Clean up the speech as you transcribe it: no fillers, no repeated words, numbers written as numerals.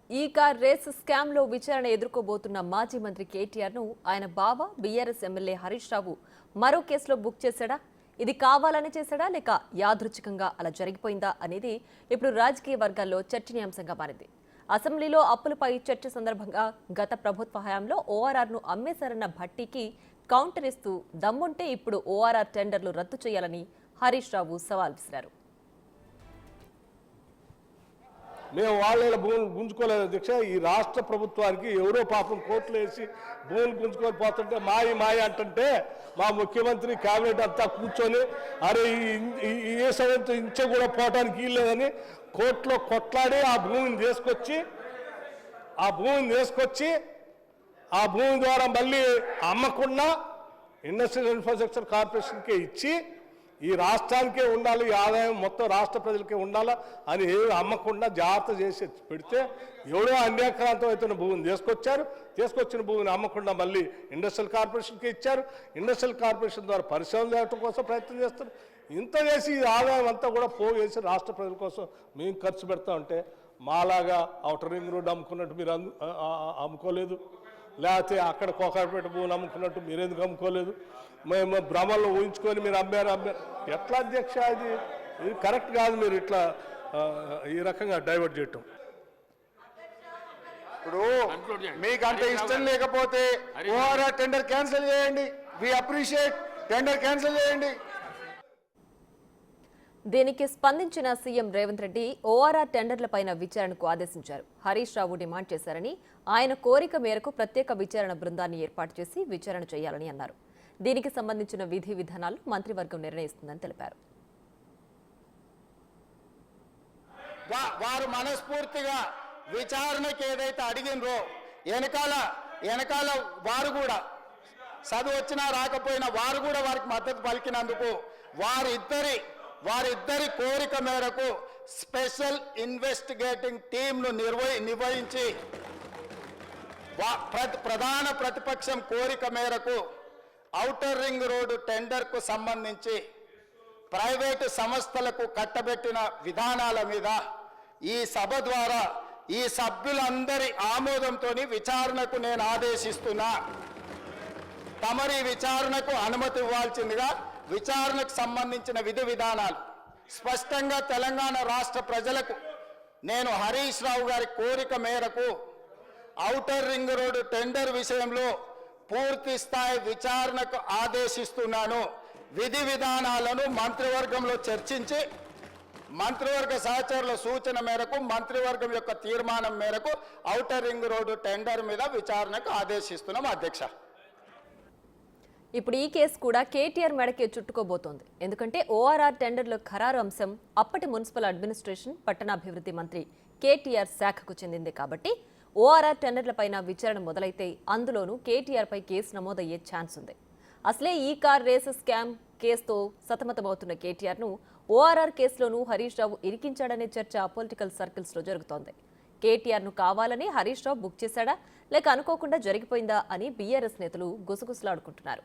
ఈ car race scam లో విచారణ ఎదుర్కోబోతున్న మాజీ మంత్రి కేటీఆర్ ను ఆయన బావ బీఆర్ఎస్ ఎమ్మెల్యే హరీష్ రావు మరో కేసులో బుక్ చేశాడా? ఇది కావాలని చేశాడా లేక యాదృచ్ఛికంగా అలా జరిగిపోయిందా అనేది ఇప్పుడు రాజకీయ వర్గాల్లో చర్చనీయాంశంగా మారింది. అసెంబ్లీలో అప్పులపై చర్చ సందర్భంగా గత ప్రభుత్వ హయాంలో ఓఆర్ఆర్ ను అమ్మేశారన్న భట్టీకి కౌంటర్ ఇస్తూ దమ్ముంటే ఇప్పుడు ఓఆర్ఆర్ టెండర్లు రద్దు చేయాలని హరీష్ రావు సవాల్ విసిరారు. మేము వాళ్ళ భూములు గుంజుకోలేదు అధ్యక్ష. ఈ రాష్ట్ర ప్రభుత్వానికి ఎవరో పాపం కోర్టులు వేసి భూములు గుంజుకొని పోతుంటే మాయ అంటుంటే మా ముఖ్యమంత్రి కేబినెట్ అంతా కూర్చొని అరే ఏ సమయంతో ఇంచే కూడా పోవడానికి వీల్లేదని కోర్టులో కొట్లాడి ఆ భూమిని తీసుకొచ్చి ఆ భూమి ద్వారా మళ్ళీ అమ్మకుండా ఇండస్ట్రియల్ ఇన్ఫ్రాస్ట్రక్చర్ కార్పొరేషన్కే ఇచ్చి ఈ రాష్ట్రానికే ఉండాలి, ఈ ఆదాయం మొత్తం రాష్ట్ర ప్రజలకే ఉండాలా అని ఏమి అమ్మకుండా జాగ్రత్త చేసి పెడితే ఎవడో అన్యాక్రాంతం అవుతున్న భూమిని తీసుకొచ్చిన భూమిని అమ్మకుండా మళ్ళీ ఇండస్ట్రియల్ కార్పొరేషన్కి ఇచ్చారు. ఇండస్ట్రియల్ కార్పొరేషన్ ద్వారా పరిశ్రమలు చేయడం కోసం ప్రయత్నం చేస్తారు. ఇంత చేసి ఈ ఆదాయం అంతా కూడా పోగేసి రాష్ట్ర ప్రజల కోసం మేము ఖర్చు పెడతా ఉంటే మాలాగా ఔటర్ రింగ్ రోడ్ అమ్ముకున్నట్టు మీరు అమ్ముకోలేదు, లేకపోతే అక్కడ కోకాపేట భూములు అమ్ముకున్నట్టు మీరెందుకు అమ్ముకోలేదు, మేము భ్రమల్లో ఊహించుకొని మీరు అమ్మారు. ఎట్లా అధ్యక్ష? ఇది కరెక్ట్ కాదు. మీరు ఇట్లా ఈ రకంగా డైవర్ట్ చేయటం. ఇప్పుడు మీకు అంత ఇష్టం లేకపోతే ఓఆర్ఆర్ టెండర్ క్యాన్సిల్ చేయండి. వి అప్రిషియేట్, టెండర్ క్యాన్సిల్ చేయండి. దీనికి స్పందించిన సీఎం రేవంత్ రెడ్డి ఓఆర్ఆర్ టెండర్లపైన విచారణకు ఆదేశించారు. హరీష్ రావు డిమాండ్ చేశారని, ఆయన కోరిక మేరకు ప్రత్యేక విచారణ బృందాన్ని ఏర్పాటు చేసి విచారణ చేయాలని అన్నారు. దీనికి సంబంధించిన విధి విధానాలు మంత్రివర్గం నిర్ణయిస్తుందని తెలిపారు. వారు మనస్ఫూర్తిగా విచారణకు ఏదైతే అడిగినరో వెనకాల వారు కూడా చదువు వచ్చినా రాకపోయినా వారు కూడా వారికి మద్దతు పలికినందుకు వారిద్దరి కోరిక మేరకు స్పెషల్ ఇన్వెస్టిగేటింగ్ టీంను నిర్వహించి ప్రధాన ప్రతిపక్షం కోరిక మేరకు ఔటర్ రింగ్ రోడ్డు టెండర్కు సంబంధించి ప్రైవేటు సంస్థలకు కట్టబెట్టిన విధానాల మీద ఈ సభ ద్వారా ఈ సభ్యులందరి ఆమోదంతో విచారణకు నేను ఆదేశిస్తున్నా. తమరి విచారణకు అనుమతి ఇవ్వాల్సిందిగా విచారణకు సంబంధించిన విధి విధానాలు స్పష్టంగా తెలంగాణ రాష్ట్ర ప్రజలకు నేను హరీష్ రావు గారి కోరిక మేరకు ఔటర్ రింగ్ రోడ్డు టెండర్ విషయంలో పూర్తి స్థాయి విచారణకు ఆదేశిస్తున్నాను. విధి విధానాలను మంత్రివర్గంలో చర్చించి మంత్రివర్గ సహచరుల సూచన మేరకు మంత్రివర్గం యొక్క తీర్మానం మేరకు ఔటర్ రింగ్ రోడ్డు టెండర్ మీద విచారణకు ఆదేశిస్తున్నాం అధ్యక్ష. ఇప్పుడు ఈ కేసు కూడా కేటీఆర్ మెడకే చుట్టుకోబోతోంది. ఎందుకంటే ఓఆర్ఆర్ టెండర్ల ఖరారు అంశం అప్పటి మున్సిపల్ అడ్మినిస్ట్రేషన్ పట్టణాభివృద్ధి మంత్రి కేటీఆర్ శాఖకు చెందింది కాబట్టి ఓఆర్ఆర్ టెండర్లపైన విచారణ మొదలైతే అందులోనూ కేటీఆర్ పై కేసు నమోదయ్యే ఛాన్స్ ఉంది. అసలే ఈ కార్ రేస్ స్కామ్ కేసుతో సతమతమవుతున్న కేటీఆర్ ను ఓఆర్ఆర్ కేసులోనూ హరీష్ రావు ఇరికించాడనే చర్చ పొలిటికల్ సర్కిల్స్ లో జరుగుతోంది. కేటీఆర్ ను కావాలని హరీష్ రావు బుక్ చేశాడా లేక అనుకోకుండా జరిగిపోయిందా అని బీఆర్ఎస్ నేతలు గుసగుసలాడుకుంటున్నారు.